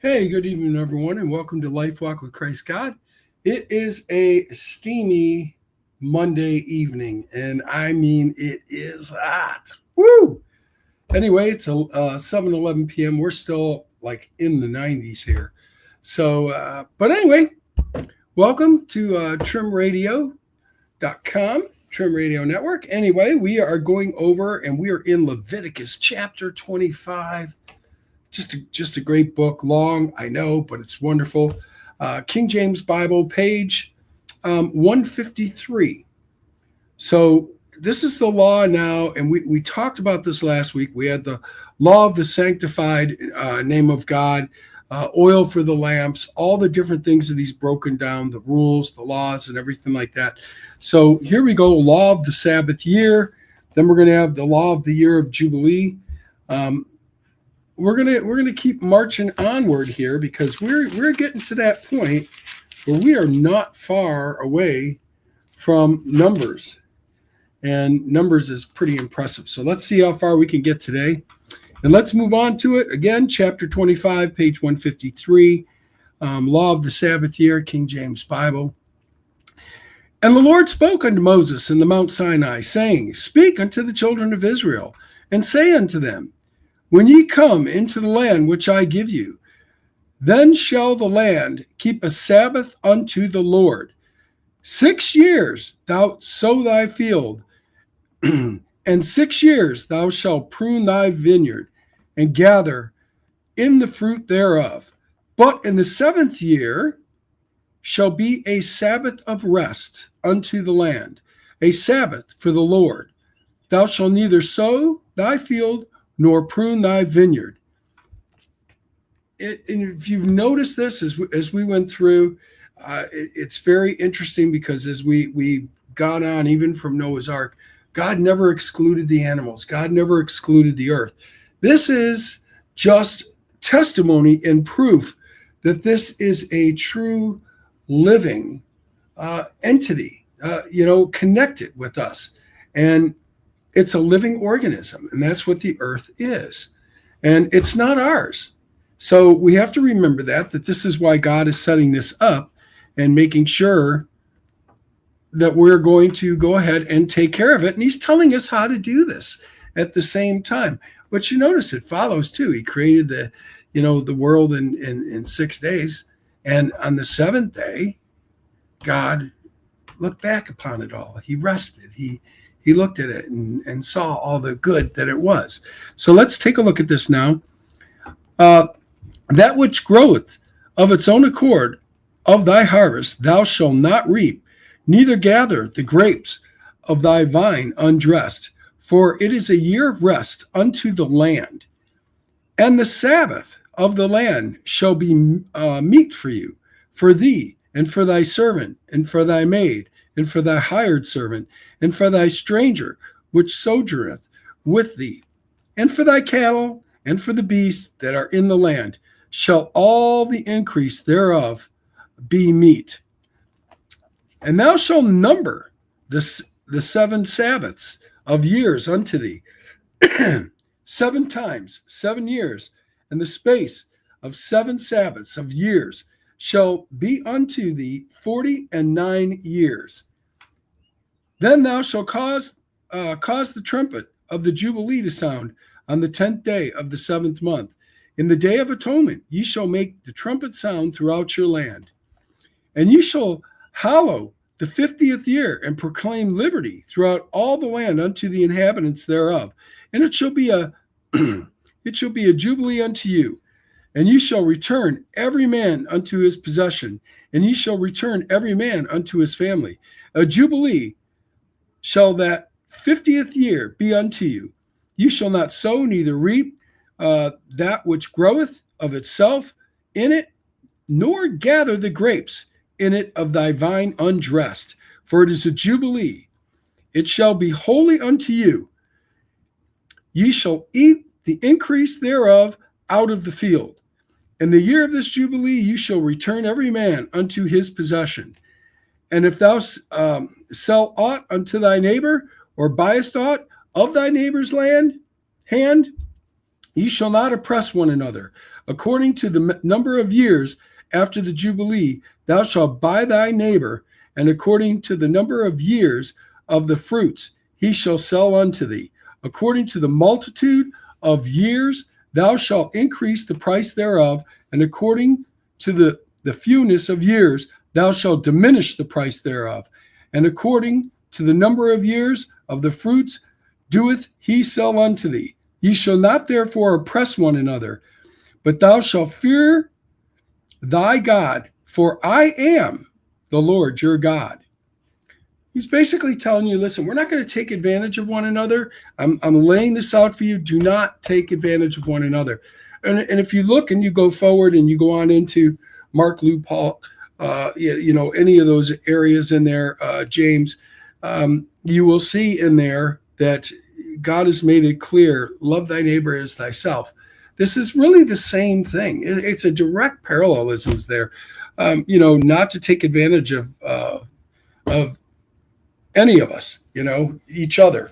Hey, good evening, everyone, and welcome to Lifewalk with Christ God. It is a steamy Monday evening, and I mean it is hot. Woo! Anyway, it's 7:11 p.m. We're still like in the 90s here. But anyway, welcome to trimradio.com, Trim Radio Network. Anyway, we are going over, and we are in Leviticus chapter 25. Just a great book, long, I know, but it's wonderful. King James Bible, page 153. So this is the law now, and we talked about this last week. We had the law of the sanctified name of God, oil for the lamps, all the different things that he's broken down, the rules, the laws, and everything like that. So here we go, law of the Sabbath year. Then we're going to have the law of the year of Jubilee. We're gonna keep marching onward here because we're getting to that point where we are not far away from Numbers, and Numbers is pretty impressive. So let's see how far we can get today, and let's move on to it again. Chapter 25, page 153, law of the Sabbath year, King James Bible. And the Lord spoke unto Moses in the Mount Sinai, saying, Speak unto the children of Israel, and say unto them, When ye come into the land which I give you, then shall the land keep a Sabbath unto the Lord. 6 years thou sow thy field, and 6 years thou shalt prune thy vineyard, and gather in the fruit thereof. But in the 7th year shall be a Sabbath of rest unto the land, a Sabbath for the Lord. Thou shalt neither sow thy field, nor prune thy vineyard. And if you've noticed this as we went through, it's very interesting because as we got on, even from Noah's Ark, God never excluded the animals. God never excluded the earth. This is just testimony and proof that this is a true living entity, connected with us. And it's a living organism, and that's what the earth is. And it's not ours. So we have to remember that this is why God is setting this up and making sure that we're going to go ahead and take care of it. And he's telling us how to do this at the same time. But you notice it follows too. He created the world in 6 days. And on the seventh day, God looked back upon it all. He rested. He looked at it and saw all the good that it was. So let's take a look at this now. That which groweth of its own accord of thy harvest thou shalt not reap, neither gather the grapes of thy vine undressed, for it is a year of rest unto the land. And the Sabbath of the land shall be meat for you, for thee, and for thy servant, and for thy maid, and for thy hired servant, and for thy stranger which sojourneth with thee, and for thy cattle, and for the beasts that are in the land, shall all the increase thereof be meat. And thou shalt number the 7 Sabbaths of years unto thee, 7 times 7 years, and the space of 7 Sabbaths of years shall be unto thee 49 years. Then thou shalt cause the trumpet of the Jubilee to sound on the 10th day of the 7th month. In the day of atonement ye shall make the trumpet sound throughout your land. And ye shall hallow the 50th year, and proclaim liberty throughout all the land unto the inhabitants thereof. And it shall be a jubilee unto you. And ye shall return every man unto his possession, and ye shall return every man unto his family. A jubilee shall that 50th year be unto you. You shall not sow, neither reap that which groweth of itself in it, nor gather the grapes in it of thy vine undressed. For it is a jubilee. It shall be holy unto you. Ye shall eat the increase thereof out of the field. In the year of this jubilee you shall return every man unto his possession. And if thou sell aught unto thy neighbor, or buyest aught of thy neighbor's hand, You shall not oppress one another. According to the number of years after the Jubilee, thou shalt buy thy neighbor, and according to the number of years of the fruits, he shall sell unto thee. According to the multitude of years, thou shalt increase the price thereof, and according to the fewness of years, thou shalt diminish the price thereof. And according to the number of years of the fruits, doeth he sell unto thee. Ye shall not therefore oppress one another, but thou shalt fear thy God, for I am the Lord your God. He's basically telling you, listen, we're not going to take advantage of one another. I'm laying this out for you. Do not take advantage of one another. And if you look and you go forward and you go on into Mark, Luke, Paul, any of those areas in there, James, you will see in there that God has made it clear, love thy neighbor as thyself. This is really the same thing. It's a direct parallelism there. Not to take advantage of any of us, each other.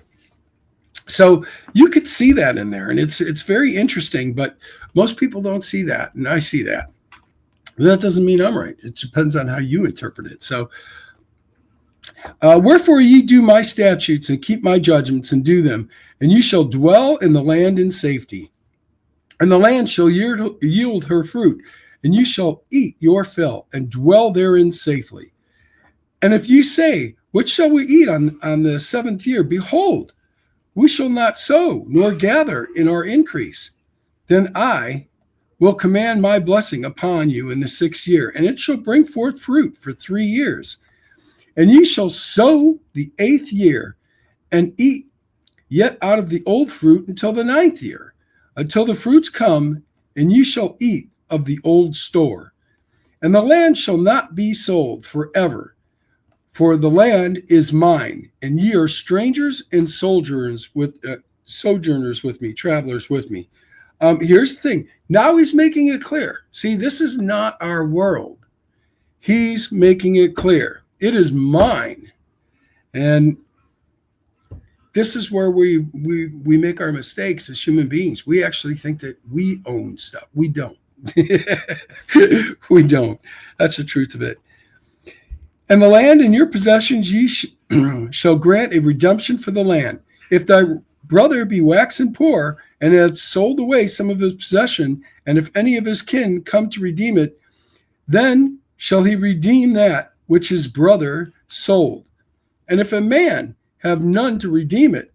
So you could see that in there, and it's very interesting, but most people don't see that, and I see that. And that doesn't mean I'm right. It depends on how you interpret it. So, wherefore ye do my statutes and keep my judgments and do them, and you shall dwell in the land in safety. And the land shall yield her fruit, and you shall eat your fill and dwell therein safely. And if ye say, what shall we eat on the 7th year? Behold, we shall not sow nor gather in our increase. Then I will command my blessing upon you in the 6th year, and it shall bring forth fruit for 3 years. And ye shall sow the 8th year, and eat yet out of the old fruit until the 9th year, until the fruits come, and ye shall eat of the old store. And the land shall not be sold forever, for the land is mine, and ye are strangers and sojourners with me, travelers with me. Here's the thing. Now he's making it clear. See, this is not our world. He's making it clear. It is mine. And this is where we make our mistakes as human beings. We actually think that we own stuff. We don't. We don't. That's the truth of it. And the land in your possessions ye shall grant a redemption for the land. If thy brother be waxen poor, and hath sold away some of his possession, and if any of his kin come to redeem it, then shall he redeem that which his brother sold. And if a man have none to redeem it,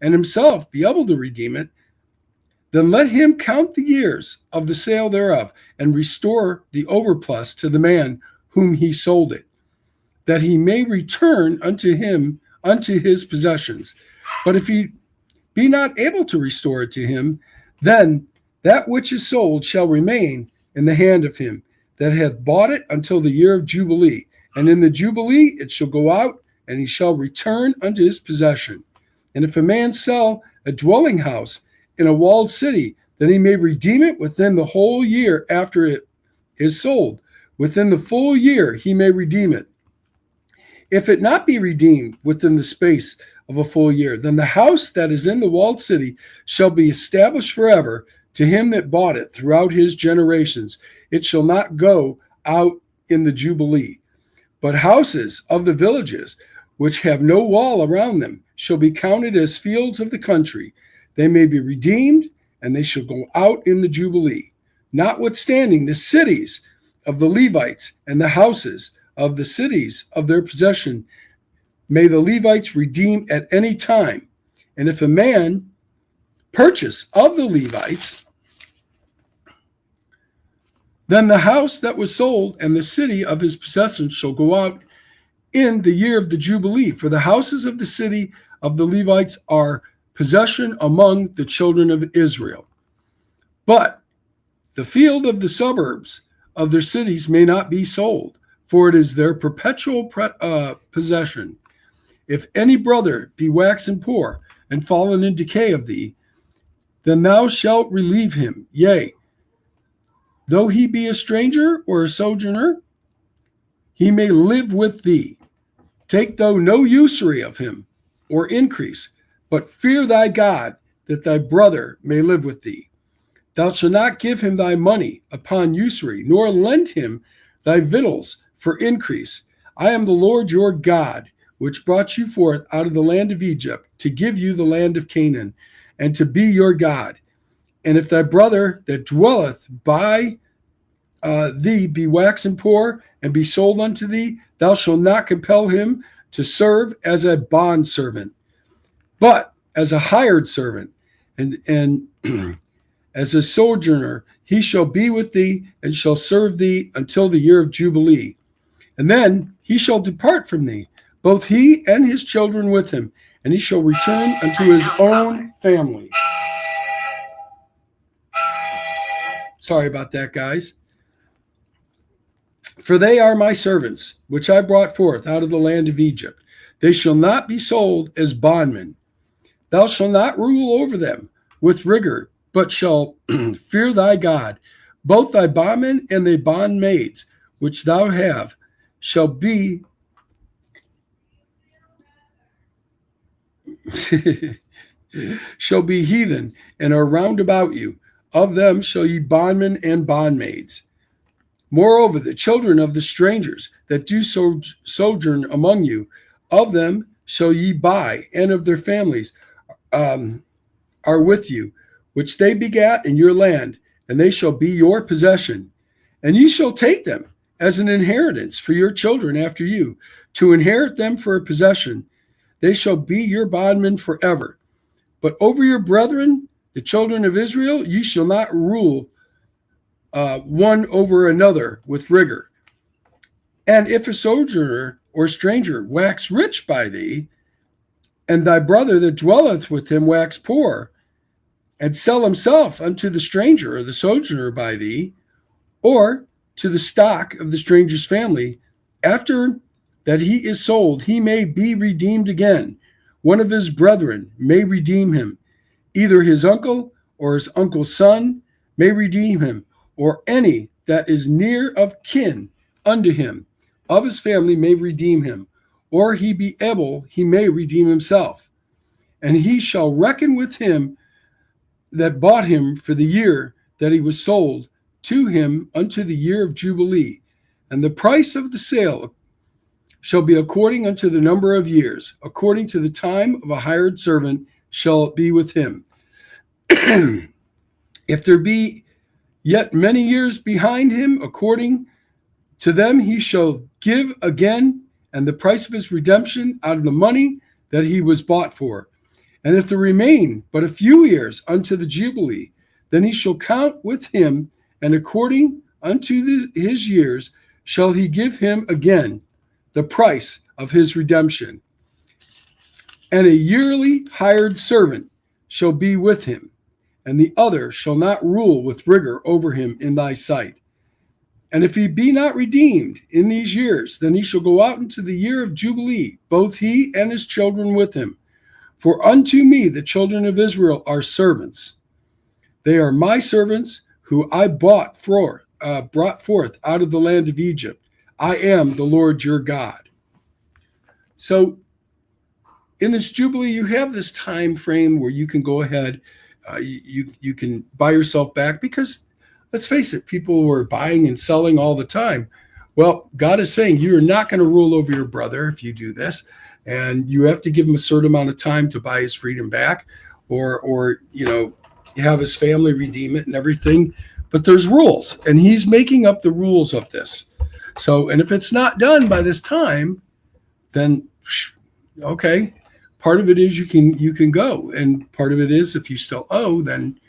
and himself be able to redeem it, then let him count the years of the sale thereof, and restore the overplus to the man whom he sold it, that he may return unto his possessions. But if he be not able to restore it to him, then that which is sold shall remain in the hand of him that hath bought it until the year of Jubilee. And in the Jubilee it shall go out, and he shall return unto his possession. And if a man sell a dwelling house in a walled city, then he may redeem it within the whole year after it is sold. Within the full year he may redeem it. If it not be redeemed within the space of a full year, then the house that is in the walled city shall be established forever to him that bought it throughout his generations. It shall not go out in the Jubilee. But houses of the villages, which have no wall around them, shall be counted as fields of the country. They may be redeemed, and they shall go out in the Jubilee. Notwithstanding, the cities of the Levites and the houses of the cities of their possession may the Levites redeem at any time. And if a man purchase of the Levites, then the house that was sold and the city of his possession shall go out in the year of the Jubilee. For the houses of the city of the Levites are possession among the children of Israel. But the field of the suburbs of their cities may not be sold, for it is their perpetual possession. If any brother be waxen poor and fallen in decay of thee, then thou shalt relieve him. Yea, though he be a stranger or a sojourner, he may live with thee. Take thou no usury of him or increase, but fear thy God, that thy brother may live with thee. Thou shalt not give him thy money upon usury, nor lend him thy victuals for increase. I am the Lord your God, which brought you forth out of the land of Egypt, to give you the land of Canaan, and to be your God. And if thy brother that dwelleth by thee be waxen poor, and be sold unto thee, thou shalt not compel him to serve as a bondservant, but as a hired servant, and as a sojourner he shall be with thee, and shall serve thee until the year of Jubilee. And then he shall depart from thee, both he and his children with him, and he shall return unto his own family. Sorry about that, guys. For they are my servants, which I brought forth out of the land of Egypt. They shall not be sold as bondmen. Thou shalt not rule over them with rigor, but shall fear thy God. Both thy bondmen and thy bondmaids, which thou have, shall be shall be heathen, and are round about you. Of them shall ye bondmen and bondmaids. Moreover, the children of the strangers that do sojourn among you, of them shall ye buy, and of their families are with you, which they begat in your land, and they shall be your possession. And ye shall take them as an inheritance for your children after you, to inherit them for a possession. They shall be your bondmen forever. But over your brethren, the children of Israel, ye shall not rule one over another with rigor. And if a sojourner or stranger wax rich by thee, and thy brother that dwelleth with him wax poor, and sell himself unto the stranger or the sojourner by thee, or to the stock of the stranger's family, after that he is sold, he may be redeemed again. One of his brethren may redeem him. Either his uncle or his uncle's son may redeem him, or any that is near of kin unto him of his family may redeem him, or he be able, he may redeem himself. And he shall reckon with him that bought him for the year that he was sold to him unto the year of Jubilee. And the price of the sale shall be according unto the number of years, according to the time of a hired servant shall it be with him. If there be yet many years behind him, according to them he shall give again, and the price of his redemption out of the money that he was bought for. And if there remain but a few years unto the Jubilee, then he shall count with him, and according unto his years shall he give him again the price of his redemption. And a yearly hired servant shall be with him, and the other shall not rule with rigor over him in thy sight. And if he be not redeemed in these years, then he shall go out into the year of Jubilee, both he and his children with him. For unto me the children of Israel are servants. They are my servants, who I brought forth out of the land of Egypt. I am the Lord your God. So in this Jubilee, you have this time frame where you can go ahead, you can buy yourself back, because let's face it, people were buying and selling all the time. Well, God is saying you are not going to rule over your brother if you do this, and you have to give him a certain amount of time to buy his freedom back, or have his family redeem it and everything. But there's rules, and he's making up the rules of this. So, and if it's not done by this time, then okay. Part of it is you can go, and part of it is if you still owe, then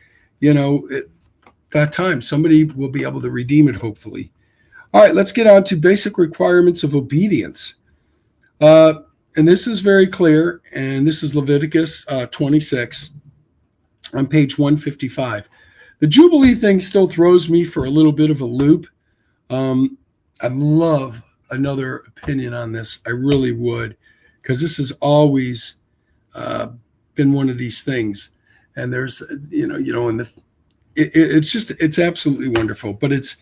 that time somebody will be able to redeem it, hopefully. All right, let's get on to basic requirements of obedience. And this is very clear, and this is Leviticus 26 on page 155. The Jubilee thing still throws me for a little bit of a loop. I'd love another opinion on this. I really would, because this has always been one of these things. And there's, it's absolutely wonderful, but it's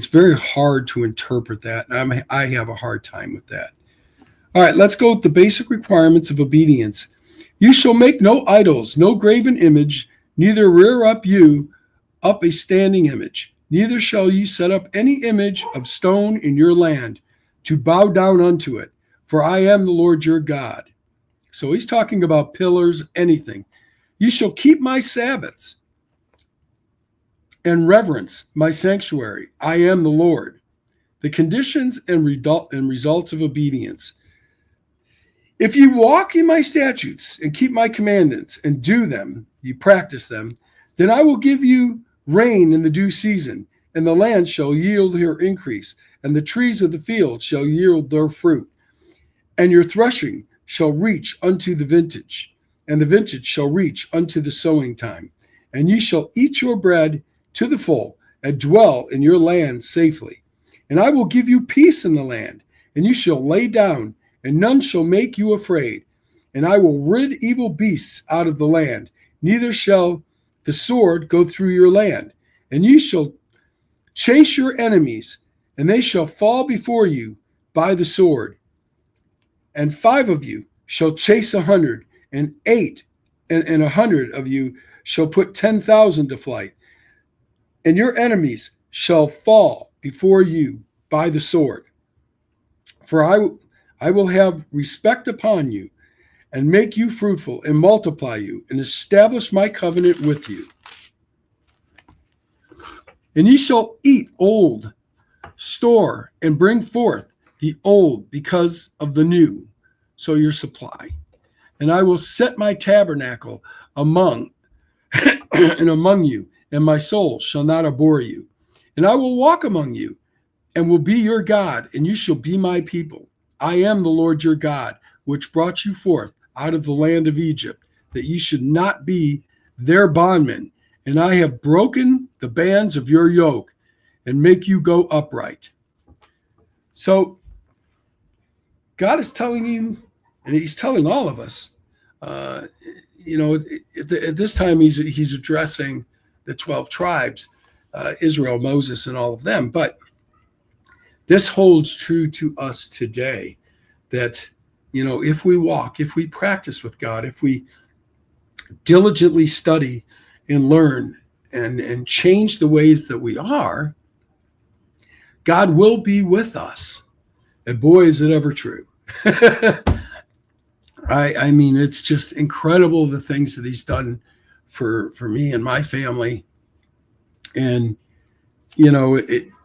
very hard to interpret that. And I have a hard time with that. All right, let's go with the basic requirements of obedience. You shall make no idols, no graven image, neither rear up you up a standing image. Neither shall ye set up any image of stone in your land to bow down unto it, for I am the Lord your God. So he's talking about pillars, anything. You shall keep my Sabbaths and reverence my sanctuary. I am the Lord. The conditions and results of obedience. If you walk in my statutes and keep my commandments and do them, you practice them, then I will give you rain in the due season, and the land shall yield her increase, and the trees of the field shall yield their fruit. And your threshing shall reach unto the vintage, and the vintage shall reach unto the sowing time. And ye shall eat your bread to the full, and dwell in your land safely. And I will give you peace in the land, and you shall lay down, and none shall make you afraid. And I will rid evil beasts out of the land, neither shall the sword go through your land. And you shall chase your enemies, and they shall fall before you by the sword. And 5 of you shall chase 100, and 100 of you shall put 10,000 to flight. And your enemies shall fall before you by the sword. For I will have respect upon you, and make you fruitful, and multiply you, and establish my covenant with you. And ye shall eat old, store, and bring forth the old because of the new, so your supply. And I will set my tabernacle among you, and my soul shall not abhor you. And I will walk among you, and will be your God, and you shall be my people. I am the Lord your God, which brought you forth out of the land of Egypt, that ye should not be their bondmen. And I have broken the bands of your yoke, and make you go upright. So God is telling you, and he's telling all of us, at this time he's addressing the 12 tribes, Israel, Moses, and all of them. But this holds true to us today, that, if we walk, if we practice with God, if we diligently study and learn and change the ways that we are, God will be with us. And boy, is it ever true. I mean, it's just incredible the things that he's done for me and my family. And,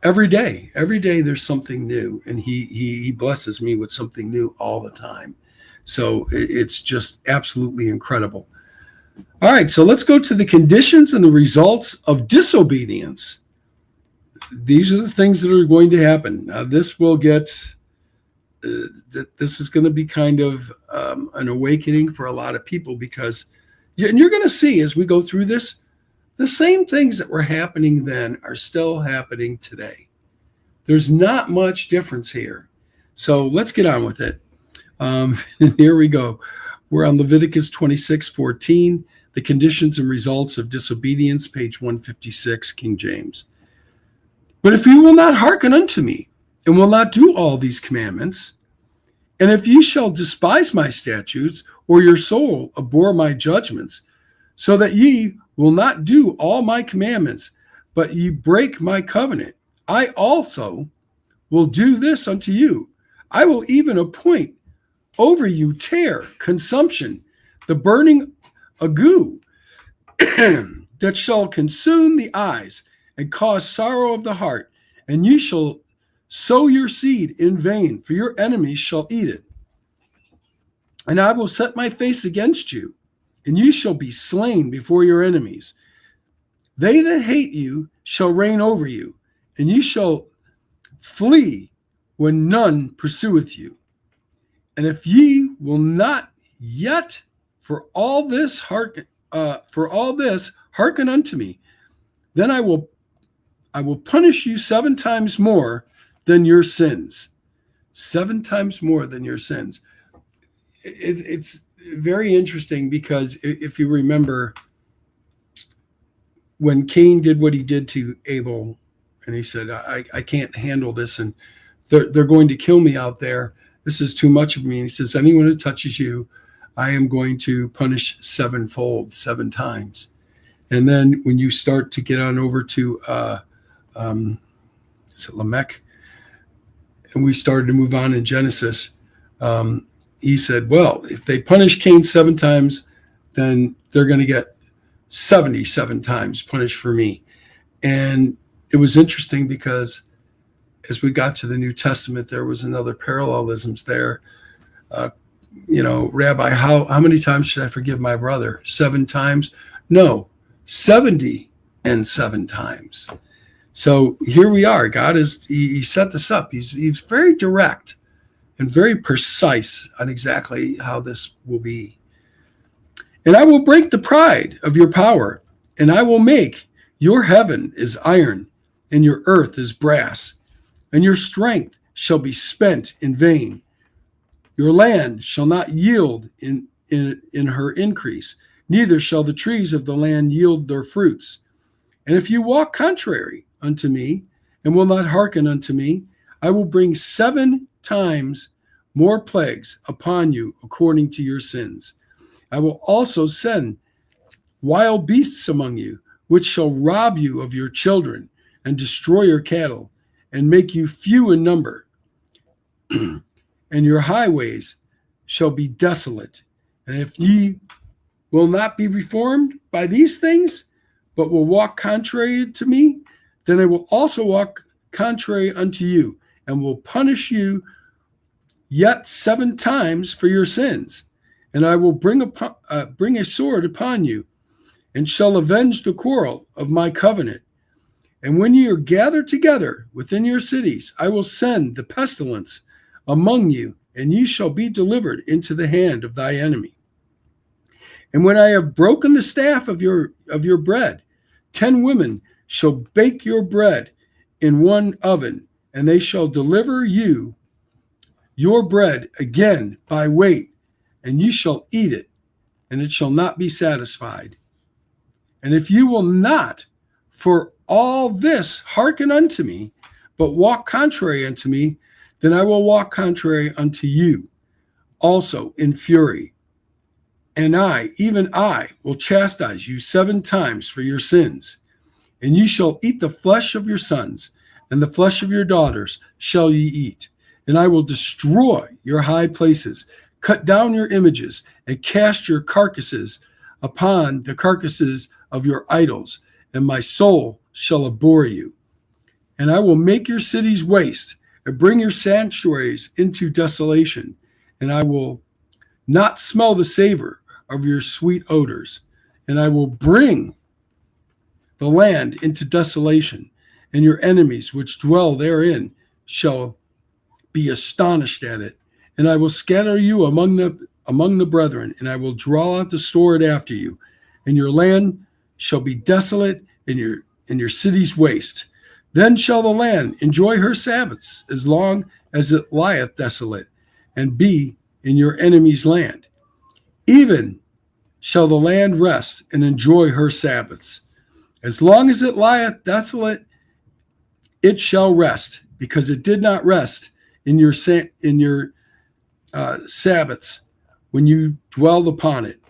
every day there's something new, and he blesses me with something new all the time. So it's just absolutely incredible. All right, so let's go to the conditions and the results of disobedience. These are the things that are going to happen. Now, this will get, this is going to be kind of an awakening for a lot of people, because, and you're going to see as we go through this, the same things that were happening then are still happening today. There's not much difference here. So let's get on with it. And here we go. We're on Leviticus 26:14, the conditions and results of disobedience, page 156, King James. But if you will not hearken unto me, and will not do all these commandments, and if ye shall despise my statutes, or your soul abhor my judgments, so that ye will not do all my commandments, but ye break my covenant, I also will do this unto you. I will even appoint over you tear, consumption, the burning ague, that shall consume the eyes and cause sorrow of the heart. And ye shall sow your seed in vain, for your enemies shall eat it. And I will set my face against you, and you shall be slain before your enemies. They that hate you shall reign over you, and you shall flee when none pursueth you. And if ye will not yet for all this hearken unto me, then I will punish you 7 times more than your sins. 7 times more than your sins. It's very interesting, because if you remember when Cain did what he did to Abel, and he said, I can't handle this, and they're going to kill me out there. This is too much of me. And he says, anyone who touches you, I am going to punish 7-fold, 7 times. And then when you start to get on over to is it Lamech, and we started to move on in Genesis, he said, well, if they punish Cain 7 times, then they're going to get 77 times punished for me. And it was interesting because as we got to the New Testament, there was another parallelisms there. Rabbi, how many times should I forgive my brother? 7 times? No, 77 times. So here we are. God he set this up. He's very direct and very precise on exactly how this will be. And I will break the pride of your power, and I will make your heaven as iron, and your earth as brass, and your strength shall be spent in vain. Your land shall not yield in her increase, neither shall the trees of the land yield their fruits. And if you walk contrary unto me, and will not hearken unto me, I will bring 7 times more plagues upon you according to your sins. I will also send wild beasts among you, which shall rob you of your children, and destroy your cattle, and make you few in number. And your highways shall be desolate. And if ye will not be reformed by these things, but will walk contrary to me, then I will also walk contrary unto you, and will punish you yet 7 times for your sins. And I will bring a sword upon you, and shall avenge the quarrel of my covenant. And when ye are gathered together within your cities, I will send the pestilence among you, and ye shall be delivered into the hand of thy enemy. And when I have broken the staff of your bread, 10 women shall bake your bread in one oven, and they shall deliver you your bread again by weight, and ye shall eat it, and it shall not be satisfied. And if you will not for all this hearken unto me, but walk contrary unto me, then I will walk contrary unto you also in fury. And I, even I, will chastise you 7 times for your sins. And ye shall eat the flesh of your sons, and the flesh of your daughters shall ye eat. And I will destroy your high places, cut down your images, and cast your carcasses upon the carcasses of your idols, and my soul shall abhor you. And I will make your cities waste, and bring your sanctuaries into desolation, and I will not smell the savor of your sweet odors. And I will bring the land into desolation, and your enemies which dwell therein shall be astonished at it. And I will scatter you among the brethren, and I will draw out the sword after you, and your land shall be desolate, and your cities waste. Then shall the land enjoy her Sabbaths as long as it lieth desolate, and be in your enemy's land. Even shall the land rest and enjoy her Sabbaths. As long as it lieth desolate, it shall rest, because it did not rest in your Sabbaths when you dwelled upon it.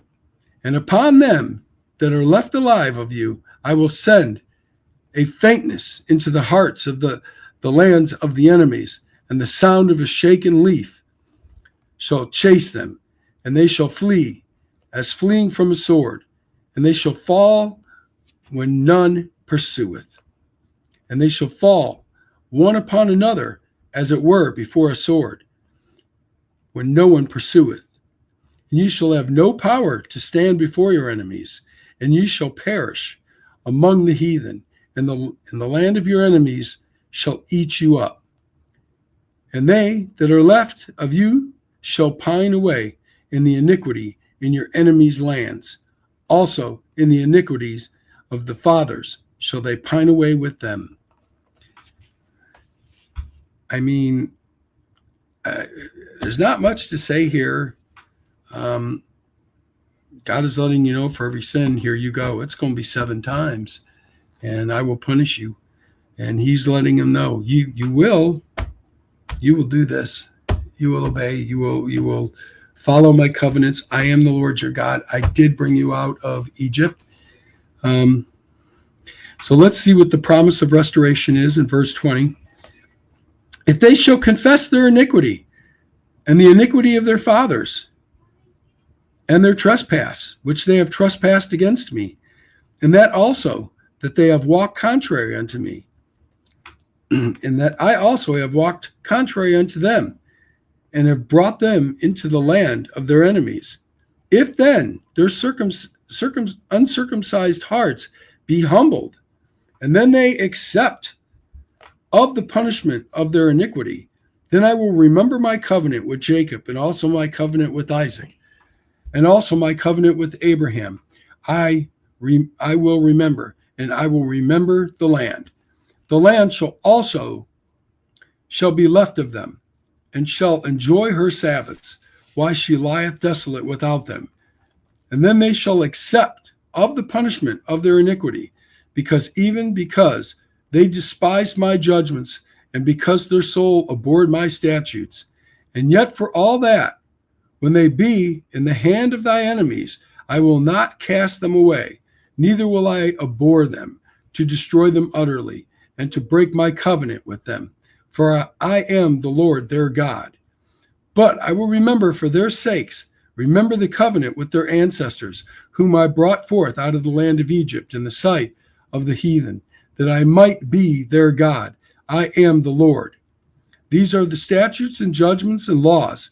And upon them that are left alive of you, I will send a faintness into the hearts of the lands of the enemies, and the sound of a shaken leaf shall chase them, and they shall flee as fleeing from a sword, and they shall fall when none pursueth. And they shall fall one upon another, as it were before a sword, when no one pursueth. And ye shall have no power to stand before your enemies, and ye shall perish among the heathen, and the land of your enemies shall eat you up. And they that are left of you shall pine away in the iniquity in your enemies' lands. Also in the iniquities of the fathers shall they pine away with them. I mean, there's not much to say here. God is letting you know, for every sin, here you go. It's going to be 7 times, and I will punish you. And he's letting him know, you will do this. You will obey. You will follow my covenants. I am the Lord your God. I did bring you out of Egypt. Um, so let's see what the promise of restoration is in verse 20. If they shall confess their iniquity and the iniquity of their fathers and their trespass, which they have trespassed against me, and that also that they have walked contrary unto me, and that I also have walked contrary unto them, and have brought them into the land of their enemies. If then their uncircumcised hearts be humbled, and then they accept of the punishment of their iniquity, then I will remember my covenant with Jacob, and also my covenant with Isaac, and also my covenant with Abraham. I will remember, and I will remember the land. The land shall be left of them, and shall enjoy her Sabbaths, while she lieth desolate without them. And then they shall accept of the punishment of their iniquity, because they despised my judgments, and because their soul abhorred my statutes. And yet for all that, when they be in the hand of thy enemies, I will not cast them away, neither will I abhor them, to destroy them utterly, and to break my covenant with them. For I am the Lord their God. But I will remember for their sakes, remember the covenant with their ancestors, whom I brought forth out of the land of Egypt in the sight of the heathen, that I might be their God. I am the Lord. These are the statutes and judgments and laws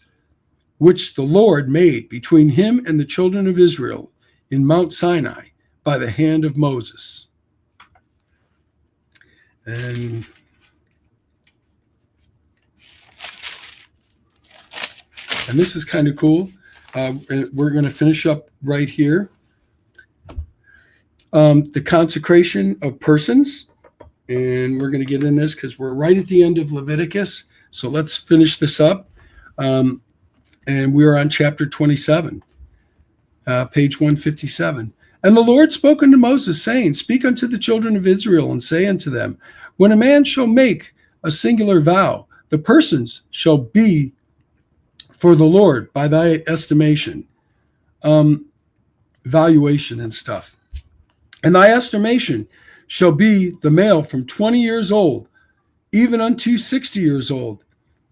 which the Lord made between him and the children of Israel in Mount Sinai by the hand of Moses. And this is kind of cool. We're going to finish up right here. The consecration of persons. And we're going to get in this because we're right at the end of Leviticus. So let's finish this up. And we are on chapter 27, page 157. And the Lord spoke unto Moses, saying, Speak unto the children of Israel, and say unto them, When a man shall make a singular vow, the persons shall be for the Lord by thy estimation, valuation and stuff. And thy estimation shall be the male from 20 years old, even unto 60 years old.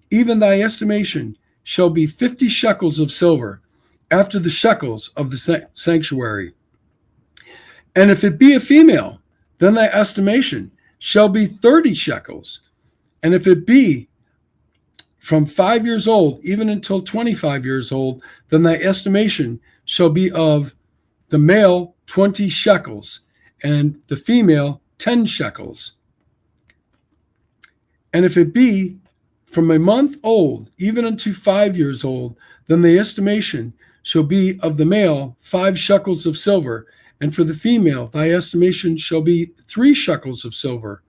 Even thy estimation shall be 50 shekels of silver, after the shekels of the sanctuary. And if it be a female, then thy estimation shall be 30 shekels. And if it be from 5 years old, even until 25 years old, then thy estimation shall be of the male 20 shekels, and the female 10 shekels. And if it be from a month old, even unto 5 years old, then the estimation shall be of the male 5 shekels of silver, and for the female thy estimation shall be 3 shekels of silver.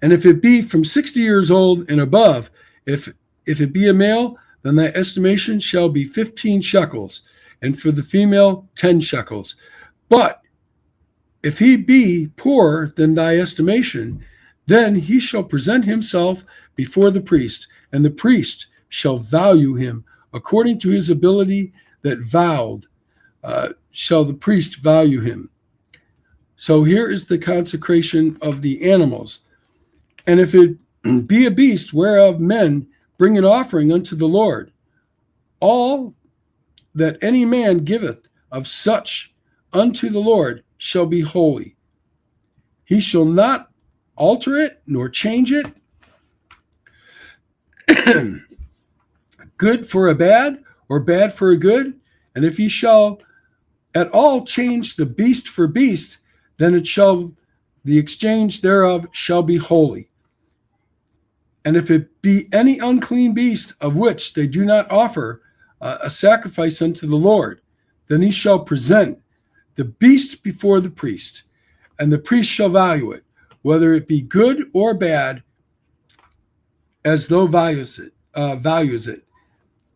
And if it be from 60 years old and above, if it be a male, then thy estimation shall be 15 shekels, and for the female 10 shekels. But if he be poorer than thy estimation, then he shall present himself before the priest, and the priest shall value him according to his ability that vowed, shall the priest value him. So here is the consecration of the animals. And if it be a beast whereof men bring an offering unto the Lord, all that any man giveth of such unto the Lord shall be holy. He shall not alter it nor change it, good for a bad or bad for a good. And if he shall at all change the beast for beast, then the exchange thereof shall be holy. And if it be any unclean beast of which they do not offer a sacrifice unto the Lord, then he shall present the beast before the priest, and the priest shall value it, whether it be good or bad, as though values it.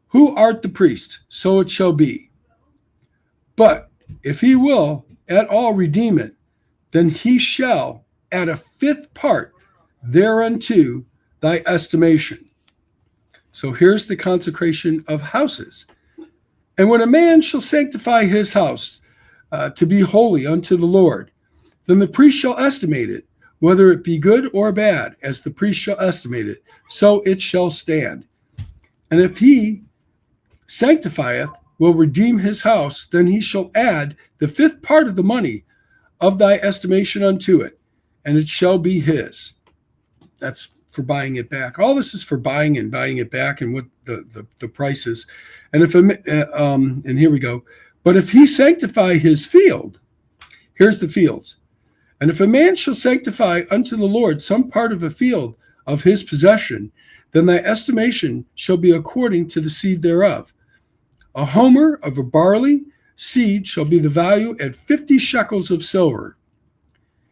Who art the priest? So it shall be. But if he will at all redeem it, then he shall add a fifth part thereunto thy estimation. So here's the consecration of houses. And when a man shall sanctify his house, to be holy unto the Lord. Then the priest shall estimate it, whether it be good or bad, as the priest shall estimate it, so it shall stand. And if he sanctifieth, will redeem his house, then he shall add the fifth part of the money of thy estimation unto it, and it shall be his. That's for buying it back. All this is for buying and buying it back, and what the price is. And if and here we go. But if he sanctify his field, here's the fields. And if a man shall sanctify unto the Lord some part of a field of his possession, then thy estimation shall be according to the seed thereof. A homer of a barley seed shall be the value at 50 shekels of silver.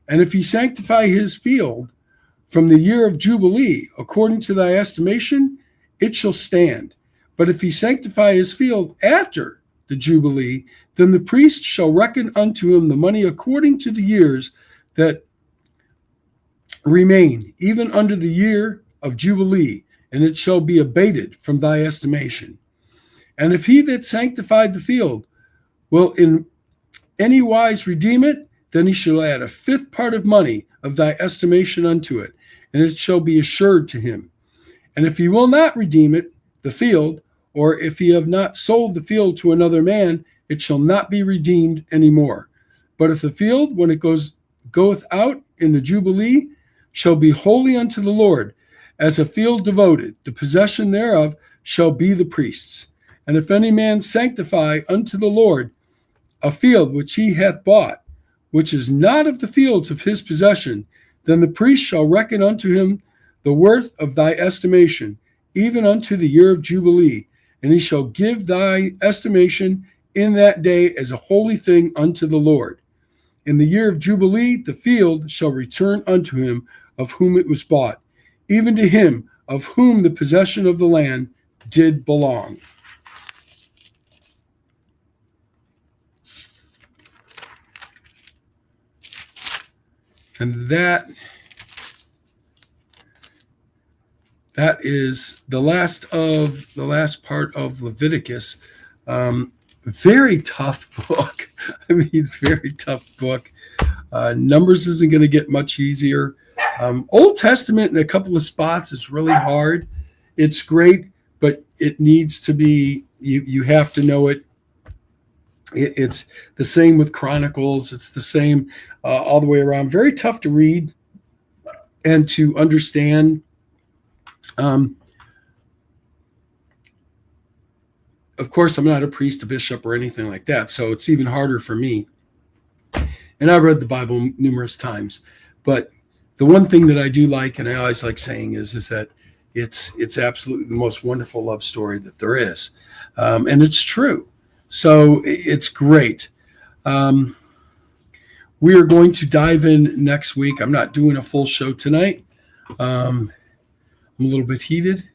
And if he sanctify his field from the year of Jubilee, according to thy estimation, it shall stand. But if he sanctify his field after the Jubilee, then the priest shall reckon unto him the money according to the years that remain, even under the year of Jubilee, and it shall be abated from thy estimation. And if he that sanctified the field will in any wise redeem it, then he shall add a fifth part of money of thy estimation unto it, and it shall be assured to him. And if he will not redeem it, the field, or if he have not sold the field to another man, it shall not be redeemed any more. But if the field, when it goeth out in the Jubilee, shall be holy unto the Lord, as a field devoted, the possession thereof shall be the priest's. And if any man sanctify unto the Lord a field which he hath bought, which is not of the fields of his possession, then the priest shall reckon unto him the worth of thy estimation, even unto the year of Jubilee, and he shall give thy estimation in that day as a holy thing unto the Lord. In the year of Jubilee, the field shall return unto him of whom it was bought, even to him of whom the possession of the land did belong. And that is the last part of Leviticus. Very tough book. I mean, very tough book. Numbers isn't going to get much easier. Old Testament in a couple of spots is really hard. It's great, but it needs to be, you have to know it. It's the same with Chronicles. It's the same all the way around. Very tough to read and to understand. Of course, I'm not a priest, a bishop, or anything like that, so it's even harder for me. And I've read the Bible numerous times. But the one thing that I do like, and I always like saying, is that it's absolutely the most wonderful love story that there is. And it's true. So it's great. We are going to dive in next week. I'm not doing a full show tonight. I'm a little bit heated.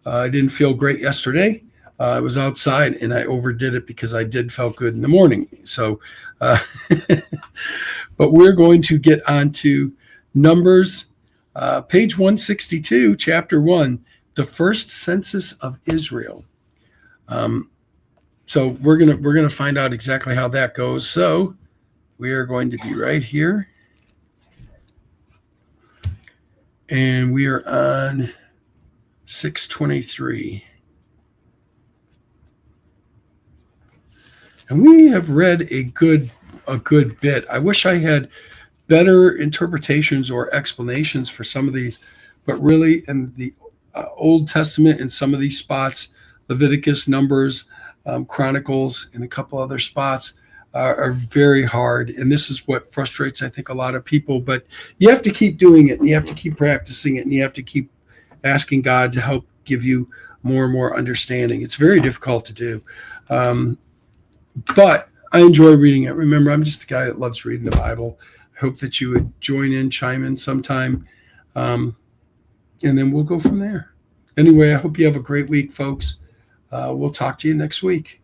I didn't feel great yesterday. I was outside and I overdid it because I did felt good in the morning. So, but we're going to get on to Numbers, page 162, chapter 1, the first census of Israel. So we're gonna find out exactly how that goes. So we are going to be right here, and we are on 623. And we have read a good bit. I wish I had better interpretations or explanations for some of these, but really in the Old Testament, in some of these spots, Leviticus, Numbers, Chronicles, and a couple other spots are very hard. And this is what frustrates, I think, a lot of people. But you have to keep doing it, and you have to keep practicing it, and you have to keep asking God to help give you more and more understanding. It's very difficult to do. But I enjoy reading it. Remember, I'm just a guy that loves reading the Bible. I hope that you would join in, chime in sometime, and then we'll go from there. Anyway, I hope you have a great week, folks. We'll talk to you next week.